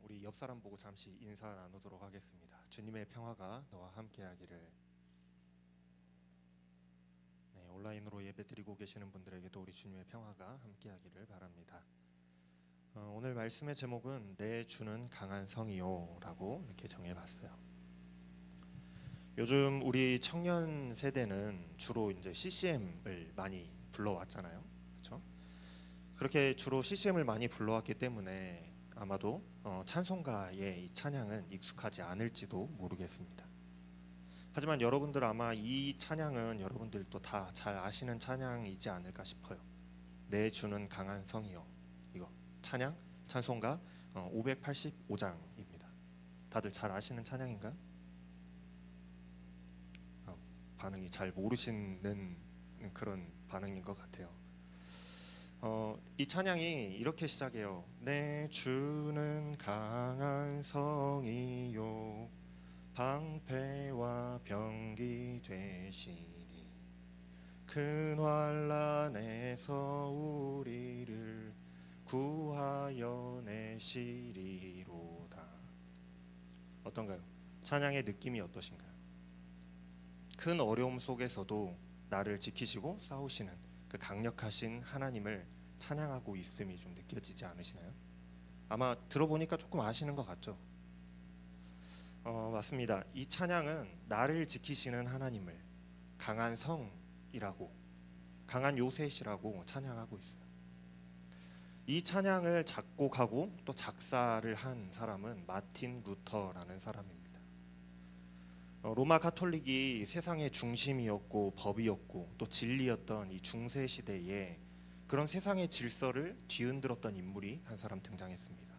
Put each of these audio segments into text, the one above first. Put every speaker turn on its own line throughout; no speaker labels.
우리 옆 사람 보고 잠시 인사 나누도록 하겠습니다. 주님의 평화가 너와 함께하기를. 네, 온라인으로 예배드리고 계시는 분들에게도 우리 주님의 평화가 함께하기를 바랍니다. 오늘 말씀의 제목은 내 주는 강한 성이요라고 이렇게 정해봤어요. 요즘 우리 청년 세대는 주로 이제 CCM을 많이 불러왔잖아요, 그렇죠? 그렇게 주로 CCM을 많이 불러왔기 때문에 아마도 찬송가의 이 찬양은 익숙하지 않을지도 모르겠습니다. 하지만 여러분들 아마 이 찬양은 여러분들도 다 잘 아시는 찬양이지 않을까 싶어요. 내 주는 강한 성이요. 이거 찬양 찬송가 585장입니다. 다들 잘 아시는 찬양인가요? 반응이 잘 모르시는 그런 반응인 것 같아요. 이 찬양이 이렇게 시작해요. 내 주는 강한 성이요 방패와 병기 되시니 큰 환난에서 우리를 구하여 내시리로다. 어떤가요? 찬양의 느낌이 어떠신가요? 큰 어려움 속에서도 나를 지키시고 싸우시는 그 강력하신 하나님을 찬양하고 있음이 좀 느껴지지 않으시나요? 아마 들어보니까 조금 아시는 것 같죠? 맞습니다. 이 찬양은 나를 지키시는 하나님을 강한 성이라고, 강한 요셉이라고 찬양하고 있어요. 이 찬양을 작곡하고 또 작사를 한 사람은 마틴 루터라는 사람입니다. 로마 가톨릭이 세상의 중심이었고 법이었고 또 진리였던 이 중세 시대에 그런 세상의 질서를 뒤흔들었던 인물이 한 사람 등장했습니다.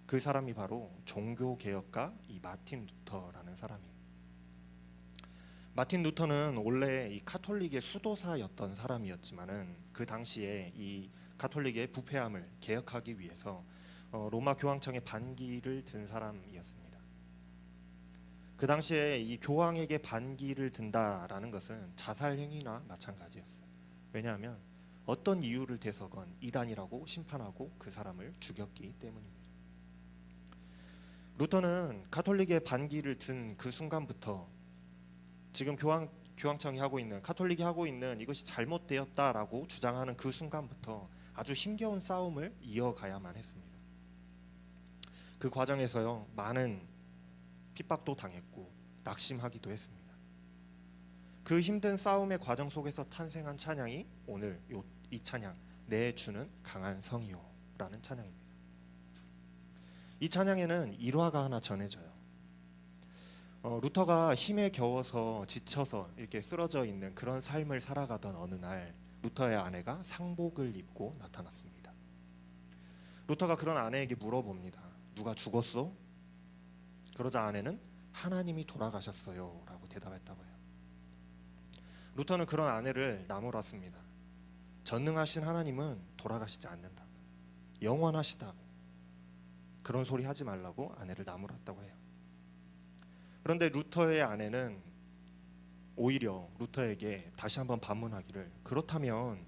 그 사람이 바로 종교개혁가 이 마틴 루터라는 사람이에요. 마틴 루터는 원래 이 가톨릭의 수도사였던 사람이었지만은 그 당시에 이 가톨릭의 부패함을 개혁하기 위해서 로마 교황청의 반기를 든 사람이었습니다. 그 당시에 이 교황에게 반기를 든다라는 것은 자살 행위나 마찬가지였어요. 왜냐하면 어떤 이유를 대서건 이단이라고 심판하고 그 사람을 죽였기 때문입니다. 루터는 가톨릭의 반기를 든 그 순간부터 지금 교황청이 하고 있는, 가톨릭이 하고 있는 이것이 잘못되었다라고 주장하는 그 순간부터 아주 힘겨운 싸움을 이어가야만 했습니다. 그 과정에서요, 많은 핍박도 당했고 낙심하기도 했습니다. 그 힘든 싸움의 과정 속에서 탄생한 찬양이 오늘 이 찬양, 내 주는 강한 성이요 라는 찬양입니다. 이 찬양에는 일화가 하나 전해져요. 루터가 힘에 겨워서 지쳐서 이렇게 쓰러져 있는 그런 삶을 살아가던 어느 날 루터의 아내가 상복을 입고 나타났습니다. 루터가 그런 아내에게 물어봅니다. 누가 죽었어? 그러자 아내는 하나님이 돌아가셨어요 라고 대답했다고 해요. 루터는 그런 아내를 나무랐습니다. 전능하신 하나님은 돌아가시지 않는다. 영원하시다. 그런 소리 하지 말라고 아내를 나무랐다고 해요. 그런데 루터의 아내는 오히려 루터에게 다시 한번 반문하기를, 그렇다면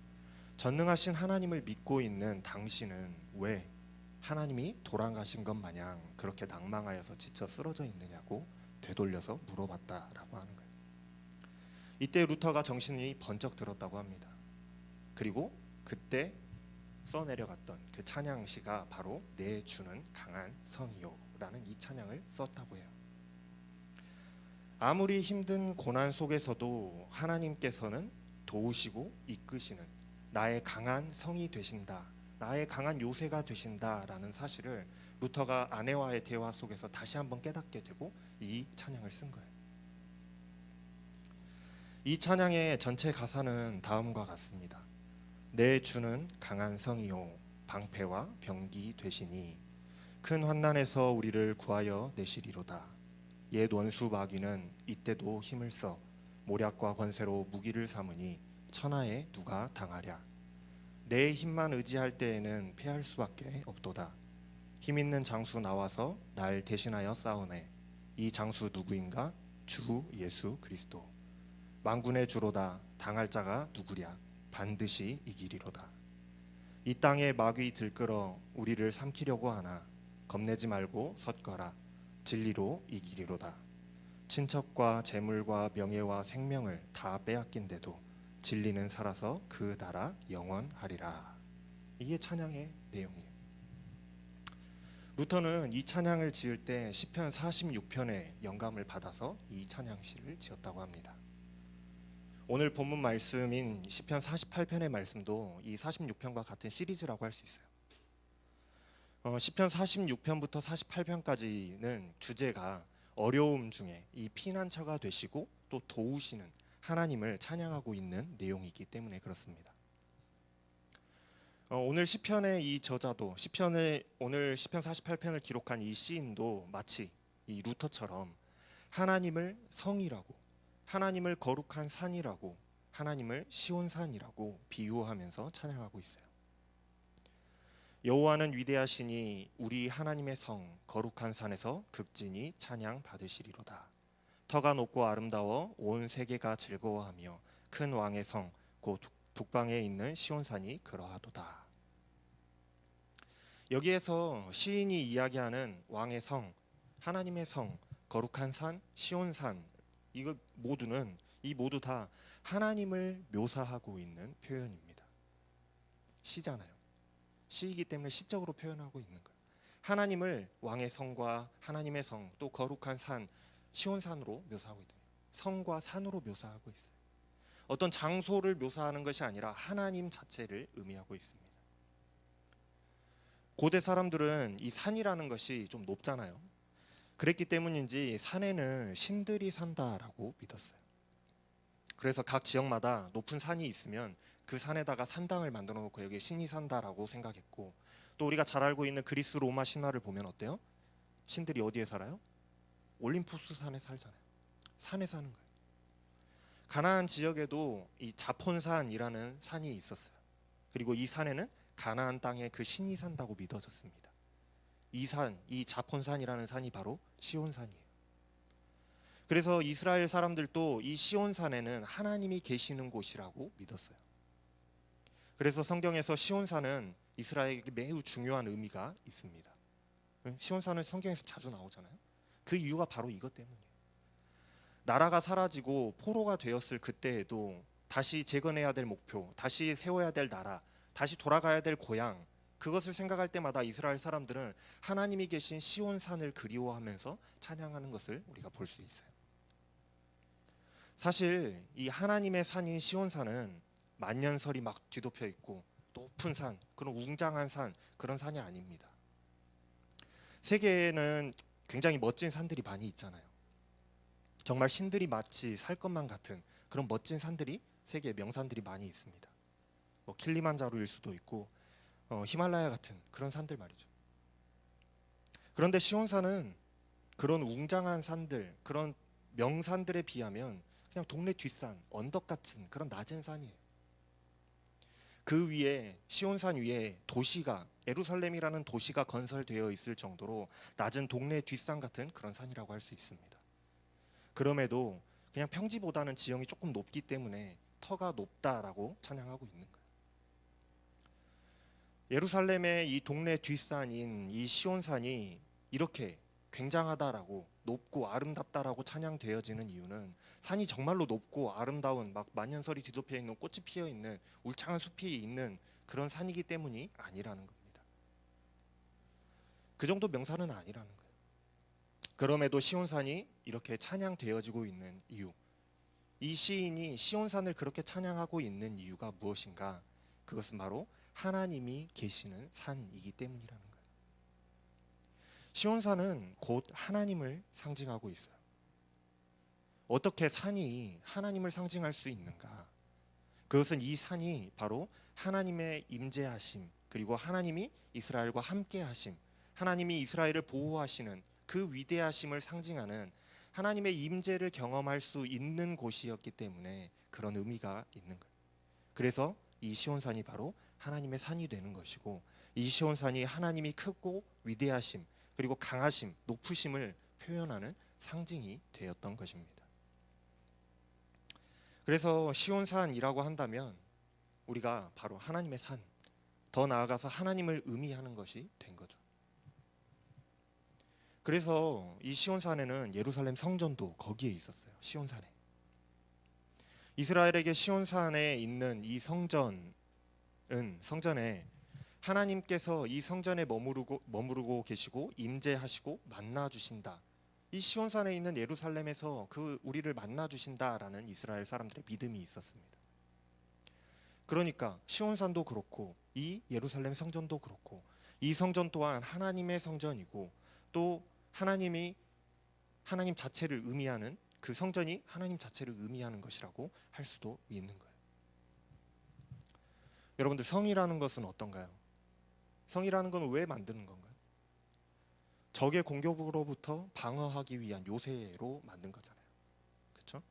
전능하신 하나님을 믿고 있는 당신은 왜 하나님이 돌아가신 것 마냥 그렇게 낭망하여서 지쳐 쓰러져 있느냐고 되돌려서 물어봤다라고 하는 거예요. 이때 루터가 정신이 번쩍 들었다고 합니다. 그리고 그때 써내려갔던 그 찬양시가 바로 내 주는 강한 성이요 라는 이 찬양을 썼다고 해요. 아무리 힘든 고난 속에서도 하나님께서는 도우시고 이끄시는 나의 강한 성이 되신다, 나의 강한 요새가 되신다라는 사실을 루터가 아내와의 대화 속에서 다시 한번 깨닫게 되고 이 찬양을 쓴 거예요. 이 찬양의 전체 가사는 다음과 같습니다. 내 주는 강한 성이요 방패와 병기 되시니 큰 환난에서 우리를 구하여 내시리로다. 옛 원수 마귀는 이때도 힘을 써 모략과 권세로 무기를 삼으니 천하에 누가 당하랴. 내 힘만 의지할 때에는 패할 수밖에 없도다. 힘 있는 장수 나와서 날 대신하여 싸우네. 이 장수 누구인가? 주 예수 그리스도. 만군의 주로다. 당할 자가 누구랴? 반드시 이기리로다. 이 땅에 마귀 들끓어 우리를 삼키려고 하나 겁내지 말고 섰거라. 진리로 이기리로다. 친척과 재물과 명예와 생명을 다 빼앗긴데도 진리는 살아서 그 나라 영원하리라. 이게 찬양의 내용이에요. 루터는 이 찬양을 지을 때 시편 46편의 영감을 받아서 이 찬양시를 지었다고 합니다. 오늘 본문 말씀인 시편 48편의 말씀도 이 46편과 같은 시리즈라고 할 수 있어요. 시편 46편부터 48편까지는 주제가 어려움 중에 이 피난처가 되시고 또 도우시는 하나님을 찬양하고 있는 내용이기 때문에 그렇습니다. 오늘 시편의 이 저자도 오늘 시편 48편을 기록한 이 시인도 마치 이 루터처럼 하나님을 성이라고, 하나님을 거룩한 산이라고, 하나님을 시온산이라고 비유하면서 찬양하고 있어요. 여호와는 위대하시니 우리 하나님의 성 거룩한 산에서 극진히 찬양 받으시리로다. 터가 높고 아름다워 온 세계가 즐거워하며 큰 왕의 성 곧 북방에 있는 시온산이 그러하도다. 여기에서 시인이 이야기하는 왕의 성, 하나님의 성, 거룩한 산, 시온산, 이거 모두 다 하나님을 묘사하고 있는 표현입니다. 시잖아요. 시이기 때문에 시적으로 표현하고 있는 거예요. 하나님을 왕의 성과 하나님의 성, 또 거룩한 산, 시온산으로 묘사하고 있다. 성과 산으로 묘사하고 있어요. 어떤 장소를 묘사하는 것이 아니라 하나님 자체를 의미하고 있습니다. 고대 사람들은 이 산이라는 것이 좀 높잖아요. 그랬기 때문인지 산에는 신들이 산다라고 믿었어요. 그래서 각 지역마다 높은 산이 있으면 그 산에다가 산당을 만들어 놓고 여기에 신이 산다라고 생각했고, 또 우리가 잘 알고 있는 그리스 로마 신화를 보면 어때요? 신들이 어디에 살아요? 올림푸스 산에 살잖아요. 산에 사는 거예요. 가나안 지역에도 이 자폰산이라는 산이 있었어요. 그리고 이 산에는 가나안 땅에 그 신이 산다고 믿어졌습니다. 이 자폰산이라는 산이 바로 시온산이에요. 그래서 이스라엘 사람들도 이 시온산에는 하나님이 계시는 곳이라고 믿었어요. 그래서 성경에서 시온산은 이스라엘에게 매우 중요한 의미가 있습니다. 시온산은 성경에서 자주 나오잖아요. 그 이유가 바로 이것 때문이에요. 나라가 사라지고 포로가 되었을 그때에도 다시 재건해야 될 목표, 다시 세워야 될 나라, 다시 돌아가야 될 고향, 그것을 생각할 때마다 이스라엘 사람들은 하나님이 계신 시온산을 그리워하면서 찬양하는 것을 우리가 볼 수 있어요. 사실 이 하나님의 산인 시온산은 만년설이 막 뒤덮여 있고 높은 산, 그런 웅장한 산, 그런 산이 아닙니다. 세계에는 굉장히 멋진 산들이 많이 있잖아요. 정말 신들이 마치 살 것만 같은 그런 멋진 산들이 세계에 명산들이 많이 있습니다. 킬리만자로일 수도 있고 히말라야 같은 그런 산들 말이죠. 그런데 시온산은 그런 웅장한 산들, 그런 명산들에 비하면 그냥 동네 뒷산, 언덕 같은 그런 낮은 산이에요. 그 위에 시온산 위에 도시가, 예루살렘이라는 도시가 건설되어 있을 정도로 낮은 동네 뒷산 같은 그런 산이라고 할 수 있습니다. 그럼에도 그냥 평지보다는 지형이 조금 높기 때문에 터가 높다라고 찬양하고 있는 거예요. 예루살렘의 이 동네 뒷산인 이 시온산이 이렇게 굉장하다라고, 높고 아름답다라고 찬양되어지는 이유는 산이 정말로 높고 아름다운 막 만년설이 뒤덮여 있는 꽃이 피어 있는 울창한 숲이 있는 그런 산이기 때문이 아니라는 겁니다. 그 정도 명산은 아니라는 거예요. 그럼에도 시온산이 이렇게 찬양되어지고 있는 이유, 이 시인이 시온산을 그렇게 찬양하고 있는 이유가 무엇인가? 그것은 바로 하나님이 계시는 산이기 때문이라는 거예요. 시온산은 곧 하나님을 상징하고 있어요. 어떻게 산이 하나님을 상징할 수 있는가? 그것은 이 산이 바로 하나님의 임재하심, 그리고 하나님이 이스라엘과 함께 하심, 하나님이 이스라엘을 보호하시는 그 위대하심을 상징하는 하나님의 임재를 경험할 수 있는 곳이었기 때문에 그런 의미가 있는 거예요. 그래서 이 시온산이 바로 하나님의 산이 되는 것이고, 이 시온산이 하나님이 크고 위대하심, 그리고 강하심, 높으심을 표현하는 상징이 되었던 것입니다. 그래서 시온산이라고 한다면 우리가 바로 하나님의 산, 더 나아가서 하나님을 의미하는 것이 된 거죠. 그래서 이 시온산에는 예루살렘 성전도 거기에 있었어요. 시온산에. 이스라엘에게 시온산에 있는 이 성전에 하나님께서 이 성전에 머무르고 계시고 임재하시고 만나 주신다. 이 시온산에 있는 예루살렘에서 우리를 만나 주신다라는 이스라엘 사람들의 믿음이 있었습니다. 그러니까 시온산도 그렇고 이 예루살렘 성전도 그렇고 이 성전 또한 하나님의 성전이고 또 하나님 자체를 의미하는 그 성전이 하나님 자체를 의미하는 것이라고 할 수도 있는 거예요. 여러분들, 성이라는 것은 어떤가요? 성이라는 건 왜 만드는 건가요? 적의 공격으로부터 방어하기 위한 요새로 만든 거잖아요. 그렇죠?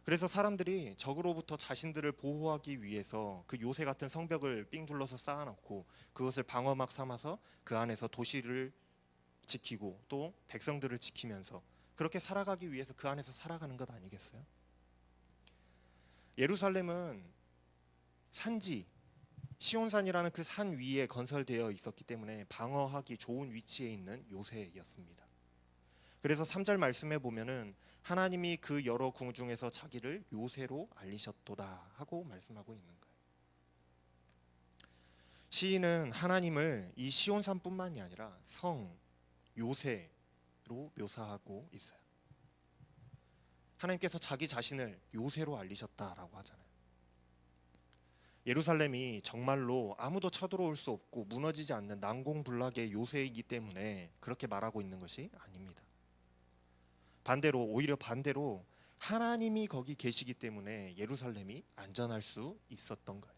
그래서 사람들이 적으로부터 자신들을 보호하기 위해서 그 요새 같은 성벽을 삥 둘러서 쌓아놓고 그것을 방어막 삼아서 그 안에서 도시를 지키고 또 백성들을 지키면서 그렇게 살아가기 위해서 그 안에서 살아가는 것 아니겠어요? 예루살렘은 산지 시온산이라는 그 산 위에 건설되어 있었기 때문에 방어하기 좋은 위치에 있는 요새였습니다. 그래서 3절 말씀에 보면은 하나님이 그 여러 궁 중에서 자기를 요새로 알리셨도다 하고 말씀하고 있는 거예요. 시인은 하나님을 이 시온산뿐만이 아니라 성 요새로 묘사하고 있어요. 하나님께서 자기 자신을 요새로 알리셨다라고 하잖아요. 예루살렘이 정말로 아무도 쳐들어올 수 없고 무너지지 않는 난공불락의 요새이기 때문에 그렇게 말하고 있는 것이 아닙니다. 오히려 반대로 하나님이 거기 계시기 때문에 예루살렘이 안전할 수 있었던 거예요.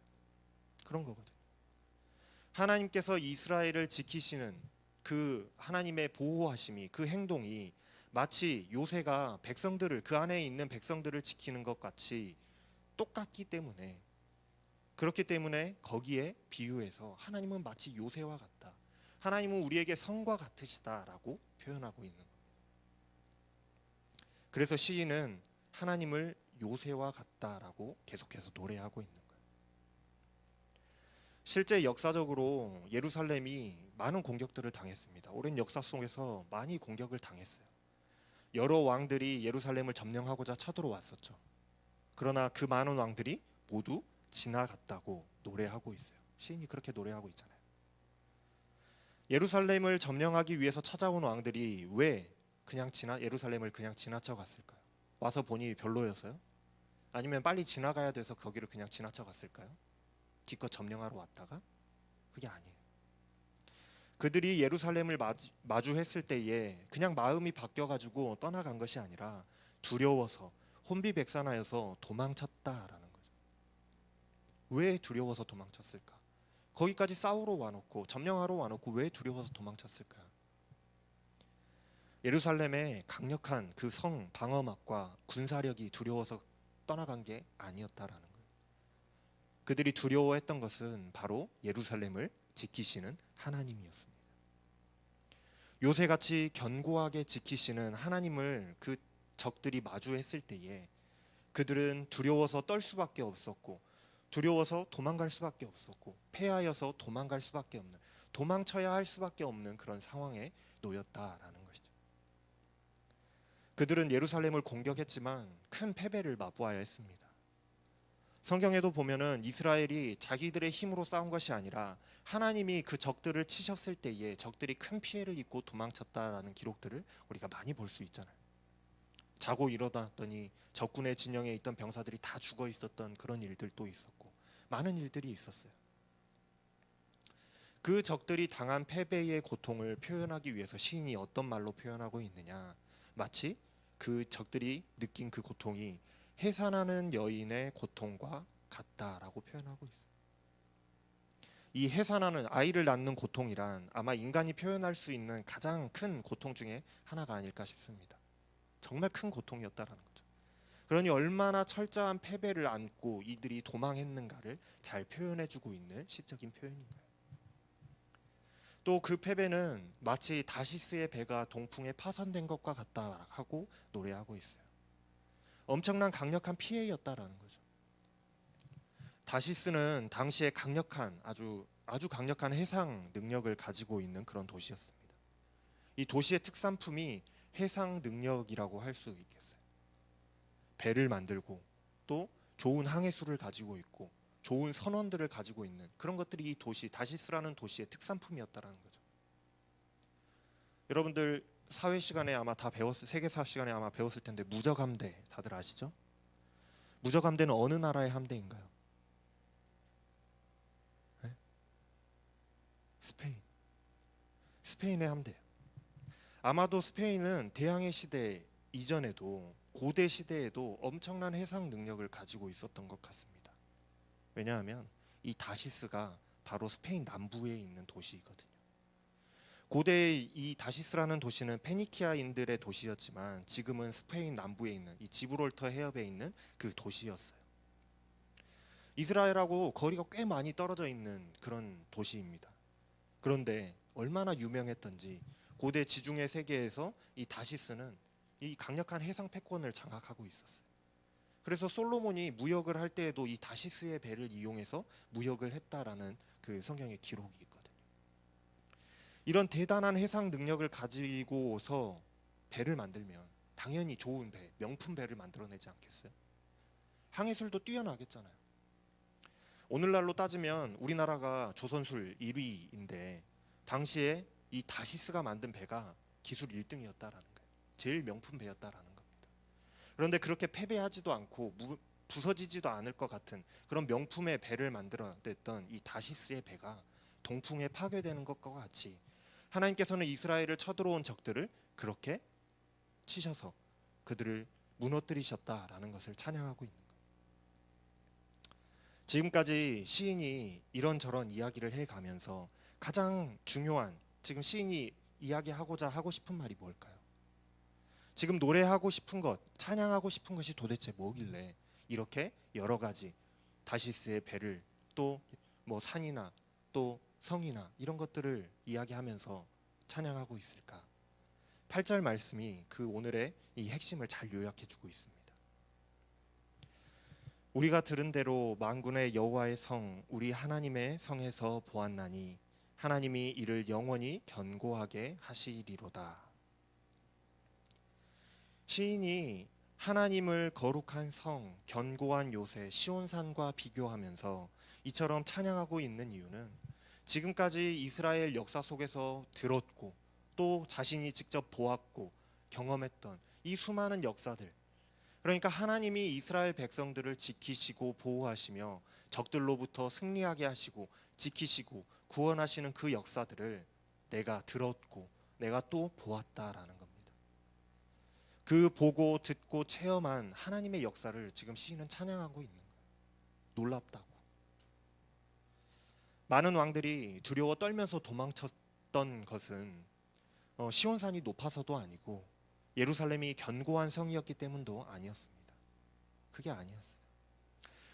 그런 거거든요. 하나님께서 이스라엘을 지키시는 그 하나님의 보호하심이, 그 행동이 마치 요새가 그 안에 있는 백성들을 지키는 것 같이 똑같기 때문에, 그렇기 때문에 거기에 비유해서 하나님은 마치 요새와 같다, 하나님은 우리에게 성과 같으시다라고 표현하고 있는 겁니다. 그래서 시인은 하나님을 요새와 같다라고 계속해서 노래하고 있는 거예요. 실제 역사적으로 예루살렘이 많은 공격들을 당했습니다. 오랜 역사 속에서 많이 공격을 당했어요. 여러 왕들이 예루살렘을 점령하고자 쳐들어왔었죠. 그러나 그 많은 왕들이 모두 지나갔다고 노래하고 있어요. 시인이 그렇게 노래하고 있잖아요. 예루살렘을 점령하기 위해서 찾아온 왕들이 왜 예루살렘을 그냥 지나쳐 갔을까요? 와서 보니 별로였어요? 아니면 빨리 지나가야 돼서 거기를 그냥 지나쳐 갔을까요? 기껏 점령하러 왔다가? 그게 아니에요. 그들이 예루살렘을 마주했을 때에 그냥 마음이 바뀌어가지고 떠나간 것이 아니라 두려워서 혼비백산하여서 도망쳤다라는 거죠. 왜 두려워서 도망쳤을까? 거기까지 싸우러 와놓고 점령하러 와놓고 왜 두려워서 도망쳤을까? 예루살렘의 강력한 그 성 방어막과 군사력이 두려워서 떠나간 게 아니었다라는 거예요. 그들이 두려워했던 것은 바로 예루살렘을 지키시는 하나님이었습니다. 요새같이 견고하게 지키시는 하나님을 그 적들이 마주했을 때에 그들은 두려워서 떨 수밖에 없었고, 두려워서 도망갈 수밖에 없었고, 패하여서 도망갈 수밖에 없는, 도망쳐야 할 수밖에 없는 그런 상황에 놓였다라는 것이죠. 그들은 예루살렘을 공격했지만 큰 패배를 맛보아야 했습니다. 성경에도 보면은 이스라엘이 자기들의 힘으로 싸운 것이 아니라 하나님이 그 적들을 치셨을 때에 적들이 큰 피해를 입고 도망쳤다라는 기록들을 우리가 많이 볼 수 있잖아요. 자고 일어났더니 적군의 진영에 있던 병사들이 다 죽어 있었던 그런 일들도 있었고, 많은 일들이 있었어요. 그 적들이 당한 패배의 고통을 표현하기 위해서 시인이 어떤 말로 표현하고 있느냐, 마치 그 적들이 느낀 그 고통이 해산하는 여인의 고통과 같다라고 표현하고 있어요. 이 해산하는, 아이를 낳는 고통이란 아마 인간이 표현할 수 있는 가장 큰 고통 중에 하나가 아닐까 싶습니다. 정말 큰 고통이었다라는 거죠. 그러니 얼마나 철저한 패배를 안고 이들이 도망했는가를 잘 표현해주고 있는 시적인 표현인 거예요. 또 그 패배는 마치 다시스의 배가 동풍에 파손된 것과 같다 하고 노래하고 있어요. 엄청난 강력한 피해였다라는 거죠. 다시스는 당시에 아주 강력한 해상 능력을 가지고 있는 그런 도시였습니다. 이 도시의 특산품이 해상 능력이라고 할 수 있겠어요. 배를 만들고 또 좋은 항해수를 가지고 있고 좋은 선원들을 가지고 있는 그런 것들이 이 도시 다시스라는 도시의 특산품이었다라는 거죠. 여러분들 사회 시간에 아마 다 배웠을 세계사 시간에 아마 배웠을 텐데 무적 함대 다들 아시죠? 무적 함대는 어느 나라의 함대인가요? 네? 스페인의 함대예요. 아마도 스페인은 대항해 시대 이전에도 고대 시대에도 엄청난 해상 능력을 가지고 있었던 것 같습니다. 왜냐하면 이 다시스가 바로 스페인 남부에 있는 도시이거든요. 고대의 이 다시스라는 도시는 페니키아인들의 도시였지만 지금은 스페인 남부에 있는 이 지브롤터 해협에 있는 그 도시였어요. 이스라엘하고 거리가 꽤 많이 떨어져 있는 그런 도시입니다. 그런데 얼마나 유명했던지 고대 지중해 세계에서 이 다시스는 이 강력한 해상 패권을 장악하고 있었어요. 그래서 솔로몬이 무역을 할 때에도 이 다시스의 배를 이용해서 무역을 했다라는 그 성경의 기록이 있거든요. 이런 대단한 해상 능력을 가지고서 배를 만들면 당연히 좋은 배, 명품 배를 만들어내지 않겠어요? 항해술도 뛰어나겠잖아요. 오늘날로 따지면 우리나라가 조선술 1위인데 당시에 이 다시스가 만든 배가 기술 1등이었다라는 거예요. 제일 명품 배였다라는 겁니다. 그런데 그렇게 패배하지도 않고 부서지지도 않을 것 같은 그런 명품의 배를 만들어냈던 이 다시스의 배가 동풍에 파괴되는 것과 같이 하나님께서는 이스라엘을 쳐들어온 적들을 그렇게 치셔서 그들을 무너뜨리셨다라는 것을 찬양하고 있는 거예요. 지금까지 시인이 이런저런 이야기를 해가면서 가장 중요한 지금 시인이 이야기하고자 하고 싶은 말이 뭘까요? 지금 노래하고 싶은 것, 찬양하고 싶은 것이 도대체 뭐길래 이렇게 여러 가지 다시스의 배를 또 뭐 산이나 또 성이나 이런 것들을 이야기하면서 찬양하고 있을까? 8절 말씀이 그 오늘의 이 핵심을 잘 요약해 주고 있습니다. 우리가 들은 대로 만군의 여호와의 성 우리 하나님의 성에서 보았나니 하나님이 이를 영원히 견고하게 하시리로다. 시인이 하나님을 거룩한 성, 견고한 요새 시온산과 비교하면서 이처럼 찬양하고 있는 이유는 지금까지 이스라엘 역사 속에서 들었고 또 자신이 직접 보았고 경험했던 이 수많은 역사들, 그러니까 하나님이 이스라엘 백성들을 지키시고 보호하시며 적들로부터 승리하게 하시고 지키시고 구원하시는 그 역사들을 내가 들었고 내가 또 보았다라는 겁니다. 그 보고 듣고 체험한 하나님의 역사를 지금 시인은 찬양하고 있는 거예요. 놀랍다고. 많은 왕들이 두려워 떨면서 도망쳤던 것은 시온산이 높아서도 아니고 예루살렘이 견고한 성이었기 때문도 아니었습니다. 그게 아니었어요.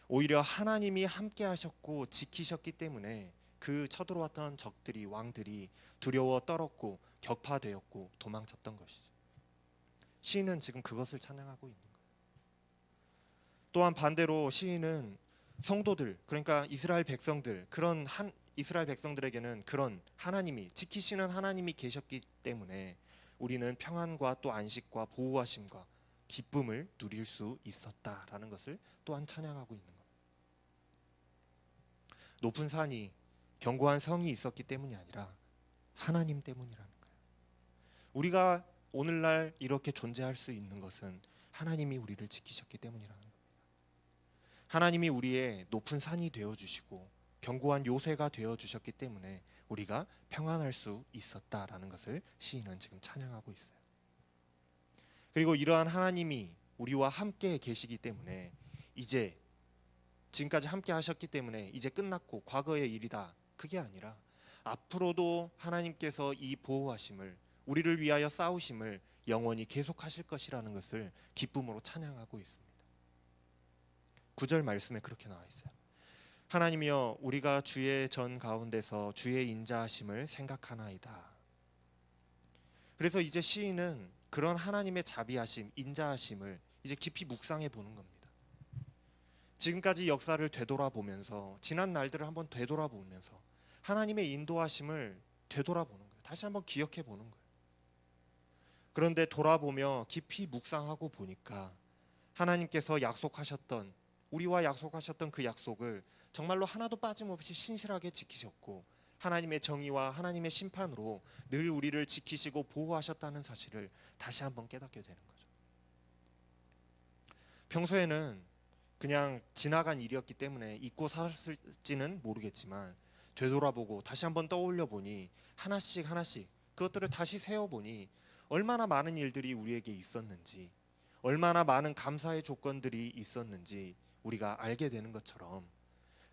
오히려 하나님이 함께 하셨고 지키셨기 때문에 그 쳐들어왔던 적들이 왕들이 두려워 떨었고 격파되었고 도망쳤던 것이죠. 시인은 지금 그것을 찬양하고 있는 거예요. 또한 반대로 시인은 성도들, 그러니까 이스라엘 백성들, 그런 이스라엘 백성들에게는 그런 하나님이 지키시는 하나님이 계셨기 때문에 우리는 평안과 또 안식과 보호하심과 기쁨을 누릴 수 있었다라는 것을 또한 찬양하고 있는 겁니다. 높은 산이 견고한 성이 있었기 때문이 아니라 하나님 때문이라는 거예요. 우리가 오늘날 이렇게 존재할 수 있는 것은 하나님이 우리를 지키셨기 때문이라는 겁니다. 하나님이 우리의 높은 산이 되어주시고 견고한 요새가 되어주셨기 때문에 우리가 평안할 수 있었다라는 것을 시인은 지금 찬양하고 있어요. 그리고 이러한 하나님이 우리와 함께 계시기 때문에 이제 지금까지 함께 하셨기 때문에 이제 끝났고 과거의 일이다, 그게 아니라 앞으로도 하나님께서 이 보호하심을, 우리를 위하여 싸우심을 영원히 계속하실 것이라는 것을 기쁨으로 찬양하고 있습니다. 9절 말씀에 그렇게 나와 있어요. 하나님이여 우리가 주의 전 가운데서 주의 인자하심을 생각하나이다. 그래서 이제 시인은 그런 하나님의 자비하심, 인자하심을 이제 깊이 묵상해 보는 겁니다. 지금까지 역사를 되돌아보면서 지난 날들을 한번 되돌아보면서 하나님의 인도하심을 되돌아보는 거예요. 다시 한번 기억해 보는 거예요. 그런데 돌아보며 깊이 묵상하고 보니까 하나님께서 약속하셨던, 우리와 약속하셨던 그 약속을 정말로 하나도 빠짐없이 신실하게 지키셨고, 하나님의 정의와 하나님의 심판으로 늘 우리를 지키시고 보호하셨다는 사실을 다시 한번 깨닫게 되는 거죠. 평소에는 그냥 지나간 일이었기 때문에 잊고 살았을지는 모르겠지만, 되돌아보고 다시 한번 떠올려 보니, 하나씩 하나씩 그것들을 다시 세어보니 얼마나 많은 일들이 우리에게 있었는지, 얼마나 많은 감사의 조건들이 있었는지 우리가 알게 되는 것처럼,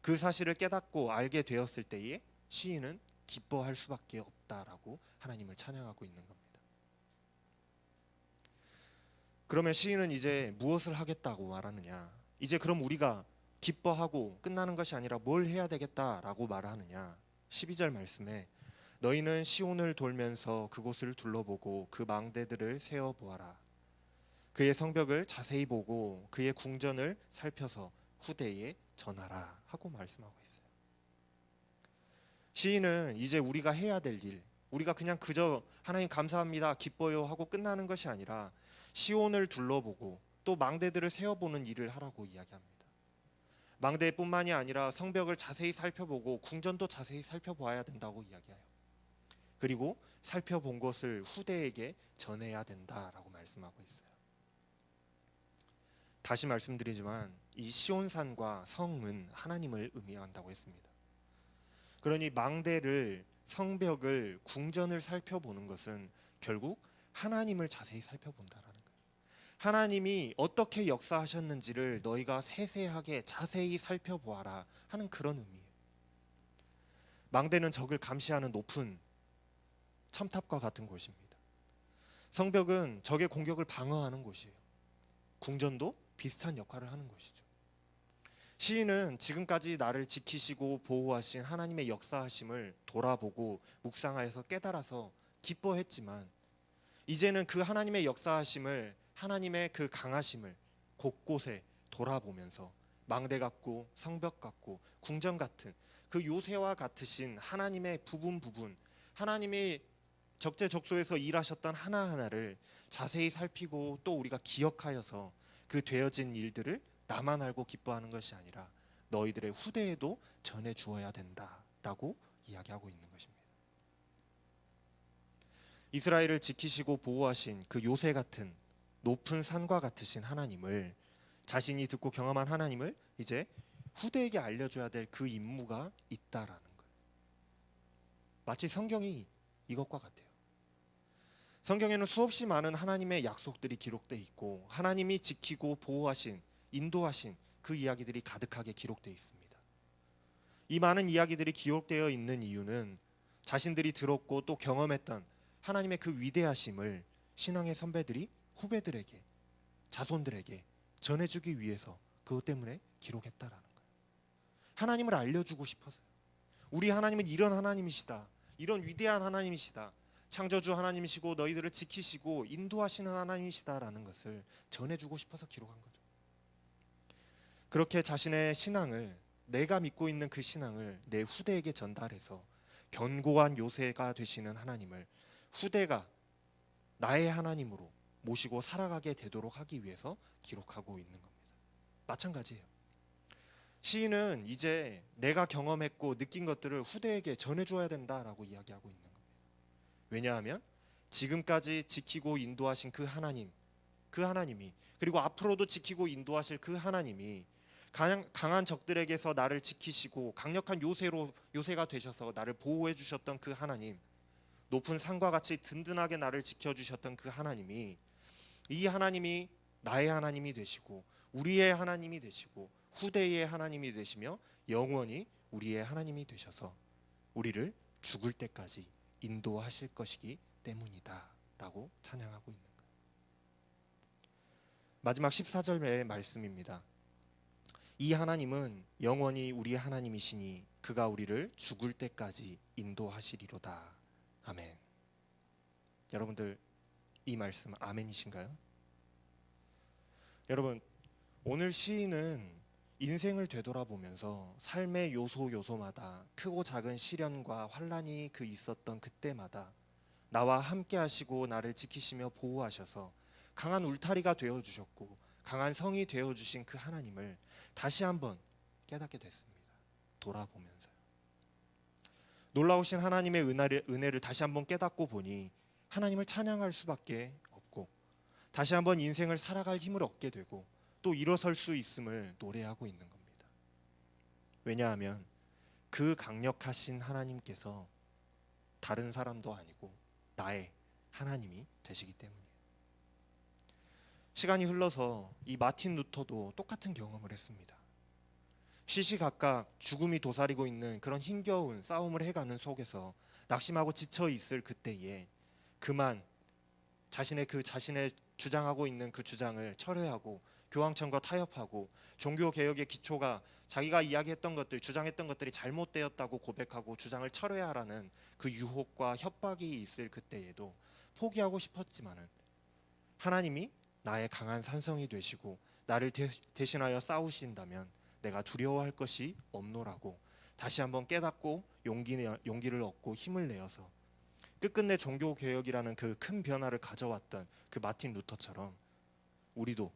그 사실을 깨닫고 알게 되었을 때에 시인은 기뻐할 수밖에 없다라고 하나님을 찬양하고 있는 겁니다. 그러면 시인은 이제 무엇을 하겠다고 말하느냐? 이제 그럼 우리가 기뻐하고 끝나는 것이 아니라 뭘 해야 되겠다라고 말하느냐? 12절 말씀에 너희는 시온을 돌면서 그곳을 둘러보고 그 망대들을 세어 보아라. 그의 성벽을 자세히 보고 그의 궁전을 살펴서 후대에 전하라 하고 말씀하고 있어요. 시인은 이제 우리가 해야 될 일, 우리가 그냥 그저 하나님 감사합니다, 기뻐요 하고 끝나는 것이 아니라 시온을 둘러보고 또 망대들을 세어보는 일을 하라고 이야기합니다. 망대뿐만이 아니라 성벽을 자세히 살펴보고 궁전도 자세히 살펴봐야 된다고 이야기해요. 그리고 살펴본 것을 후대에게 전해야 된다라고 말씀하고 있어요. 다시 말씀드리지만 이 시온산과 성은 하나님을 의미한다고 했습니다. 그러니 망대를, 성벽을, 궁전을 살펴보는 것은 결국 하나님을 자세히 살펴본다라는 거예요. 하나님이 어떻게 역사하셨는지를 너희가 세세하게 자세히 살펴보아라 하는 그런 의미예요. 망대는 적을 감시하는 높은 첨탑과 같은 곳입니다. 성벽은 적의 공격을 방어하는 곳이에요. 궁전도 비슷한 역할을 하는 것이죠. 시인은 지금까지 나를 지키시고 보호하신 하나님의 역사하심을 돌아보고 묵상하여서 깨달아서 기뻐했지만, 이제는 그 하나님의 역사하심을, 하나님의 그 강하심을 곳곳에 돌아보면서 망대 같고 성벽 같고 궁전 같은 그 요새와 같으신 하나님의 부분 하나님이 적재적소에서 일하셨던 하나하나를 자세히 살피고 또 우리가 기억하여서 그 되어진 일들을 나만 알고 기뻐하는 것이 아니라 너희들의 후대에도 전해 주어야 된다라고 이야기하고 있는 것입니다. 이스라엘을 지키시고 보호하신 그 요새 같은 높은 산과 같으신 하나님을, 자신이 듣고 경험한 하나님을 이제 후대에게 알려줘야 될 그 임무가 있다라는 거예요. 마치 성경이 이것과 같아요. 성경에는 수없이 많은 하나님의 약속들이 기록되어 있고 하나님이 지키고 보호하신, 인도하신 그 이야기들이 가득하게 기록되어 있습니다. 이 많은 이야기들이 기록되어 있는 이유는 자신들이 들었고 또 경험했던 하나님의 그 위대하심을 신앙의 선배들이 후배들에게, 자손들에게 전해주기 위해서, 그것 때문에 기록했다라는 거예요. 하나님을 알려주고 싶어서요. 우리 하나님은 이런 하나님이시다, 이런 위대한 하나님이시다, 창조주 하나님이시고 너희들을 지키시고 인도하시는 하나님이시다라는 것을 전해주고 싶어서 기록한 거죠. 그렇게 자신의 신앙을, 내가 믿고 있는 그 신앙을 내 후대에게 전달해서 견고한 요새가 되시는 하나님을 후대가 나의 하나님으로 모시고 살아가게 되도록 하기 위해서 기록하고 있는 겁니다. 마찬가지예요. 시인은 이제 내가 경험했고 느낀 것들을 후대에게 전해줘야 된다라고 이야기하고 있는 겁니다. 왜냐하면 지금까지 지키고 인도하신 그 하나님, 그 하나님이, 그리고 앞으로도 지키고 인도하실 그 하나님이 강한 적들에게서 나를 지키시고 강력한 요새가 되셔서 나를 보호해 주셨던 그 하나님, 높은 산과 같이 든든하게 나를 지켜주셨던 그 하나님이, 이 하나님이 나의 하나님이 되시고 우리의 하나님이 되시고 후대의 하나님이 되시며 영원히 우리의 하나님이 되셔서 우리를 죽을 때까지 인도하실 것이기 때문이다 라고 찬양하고 있는 거예요. 마지막 14절의 말씀입니다. 이 하나님은 영원히 우리 하나님이시니 그가 우리를 죽을 때까지 인도하시리로다. 아멘. 여러분들 이 말씀 아멘이신가요? 여러분, 오늘 시인은 인생을 되돌아보면서 삶의 요소마다 크고 작은 시련과 환란이 그 있었던 그때마다 나와 함께 하시고 나를 지키시며 보호하셔서 강한 울타리가 되어 주셨고 강한 성이 되어 주신 그 하나님을 다시 한번 깨닫게 됐습니다. 돌아보면서요. 놀라우신 하나님의 은혜를 다시 한번 깨닫고 보니 하나님을 찬양할 수밖에 없고 다시 한번 인생을 살아갈 힘을 얻게 되고 또 일어설 수 있음을 노래하고 있는 겁니다. 왜냐하면 그 강력하신 하나님께서 다른 사람도 아니고 나의 하나님이 되시기 때문이에요. 시간이 흘러서 이 마틴 루터도 똑같은 경험을 했습니다. 시시각각 죽음이 도사리고 있는 그런 힘겨운 싸움을 해가는 속에서 낙심하고 지쳐 있을 그때에 그만 자신의 주장하고 있는 그 주장을 철회하고 교황청과 타협하고 종교 개혁의 기초가 자기가 이야기했던 것들, 주장했던 것들이 잘못되었다고 고백하고 주장을 철회하라는 그 유혹과 협박이 있을 그때에도 포기하고 싶었지만은 하나님이 나의 강한 산성이 되시고 나를 대신하여 싸우신다면 내가 두려워할 것이 없노라고 다시 한번 깨닫고 용기를 얻고 힘을 내어서 끝끝내 종교 개혁이라는 그 큰 변화를 가져왔던 그 마틴 루터처럼 우리도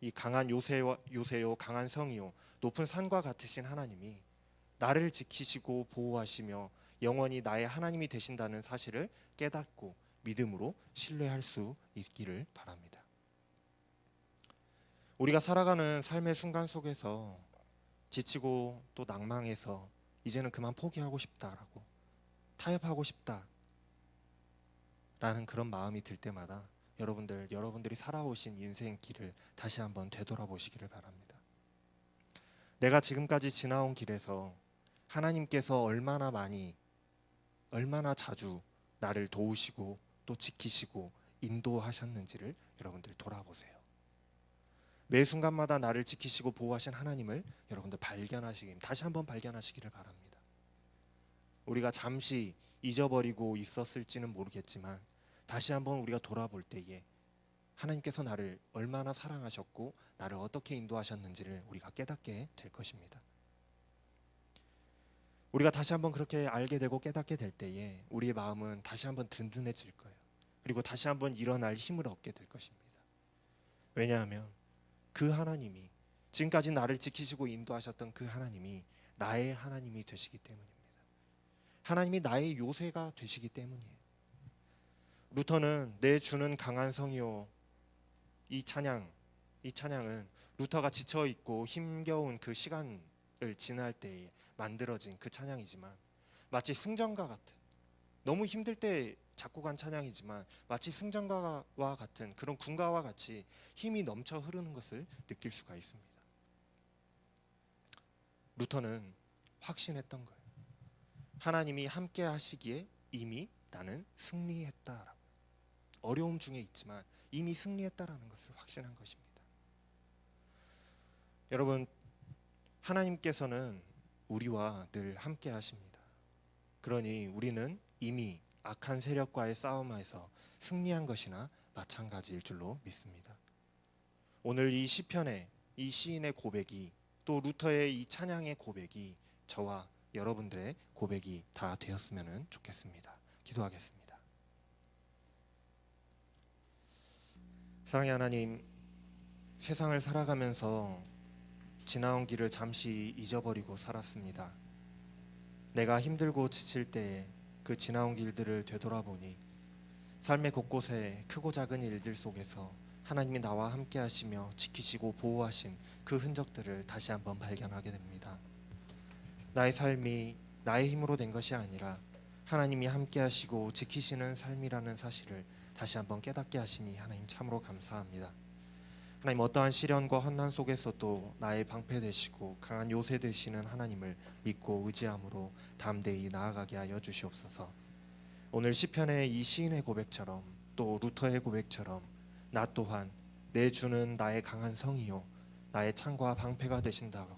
이 강한 요새요 강한 성이요 높은 산과 같으신 하나님이 나를 지키시고 보호하시며 영원히 나의 하나님이 되신다는 사실을 깨닫고 믿음으로 신뢰할 수 있기를 바랍니다. 우리가 살아가는 삶의 순간 속에서 지치고 또 낭망해서 이제는 그만 포기하고 싶다라고 타협하고 싶다라는 그런 마음이 들 때마다 여러분들이 살아오신 인생 길을 다시 한번 되돌아보시기를 바랍니다. 내가 지금까지 지나온 길에서 하나님께서 얼마나 많이 얼마나 자주 나를 도우시고 또 지키시고 인도하셨는지를 여러분들 돌아보세요. 매 순간마다 나를 지키시고 보호하신 하나님을 여러분들 다시 한번 발견하시기를 바랍니다. 우리가 잠시 잊어버리고 있었을지는 모르겠지만 다시 한번 우리가 돌아볼 때에 하나님께서 나를 얼마나 사랑하셨고 나를 어떻게 인도하셨는지를 우리가 깨닫게 될 것입니다. 우리가 다시 한번 그렇게 알게 되고 깨닫게 될 때에 우리의 마음은 다시 한번 든든해질 거예요. 그리고 다시 한번 일어날 힘을 얻게 될 것입니다. 왜냐하면 그 하나님이 지금까지 나를 지키시고 인도하셨던 그 하나님이 나의 하나님이 되시기 때문입니다. 하나님이 나의 요새가 되시기 때문이에요. 루터는 내 주는 강한 성이요, 이 찬양은 루터가 지쳐 있고 힘겨운 그 시간을 지날 때에 만들어진 그 찬양이지만 마치 승전가 같은, 너무 힘들 때 작곡한 찬양이지만 마치 승전가와 같은 그런 군가와 같이 힘이 넘쳐 흐르는 것을 느낄 수가 있습니다. 루터는 확신했던 거예요. 하나님이 함께 하시기에 이미 나는 승리했다라고. 어려움 중에 있지만 이미 승리했다라는 것을 확신한 것입니다. 여러분, 하나님께서는 우리와 늘 함께 하십니다. 그러니 우리는 이미 악한 세력과의 싸움에서 승리한 것이나 마찬가지일 줄로 믿습니다. 오늘 이 시편의 이 시인의 고백이 또 루터의 이 찬양의 고백이 저와 여러분들의 고백이 다 되었으면 좋겠습니다. 기도하겠습니다. 사랑의 하나님, 세상을 살아가면서 지나온 길을 잠시 잊어버리고 살았습니다. 내가 힘들고 지칠 때에 그 지나온 길들을 되돌아보니 삶의 곳곳에 크고 작은 일들 속에서 하나님이 나와 함께 하시며 지키시고 보호하신 그 흔적들을 다시 한번 발견하게 됩니다. 나의 삶이 나의 힘으로 된 것이 아니라 하나님이 함께 하시고 지키시는 삶이라는 사실을 다시 한번 깨닫게 하시니 하나님 참으로 감사합니다. 하나님, 어떠한 시련과 환난 속에서도 나의 방패 되시고 강한 요새 되시는 하나님을 믿고 의지함으로 담대히 나아가게 하여 주시옵소서. 오늘 시편의 이 시인의 고백처럼 또 루터의 고백처럼 나 또한 내 주는 나의 강한 성이요 나의 창과 방패가 되신다고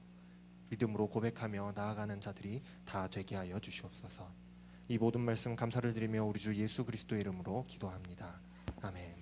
믿음으로 고백하며 나아가는 자들이 다 되게 하여 주시옵소서. 이 모든 말씀 감사를 드리며 우리 주 예수 그리스도의 이름으로 기도합니다. 아멘.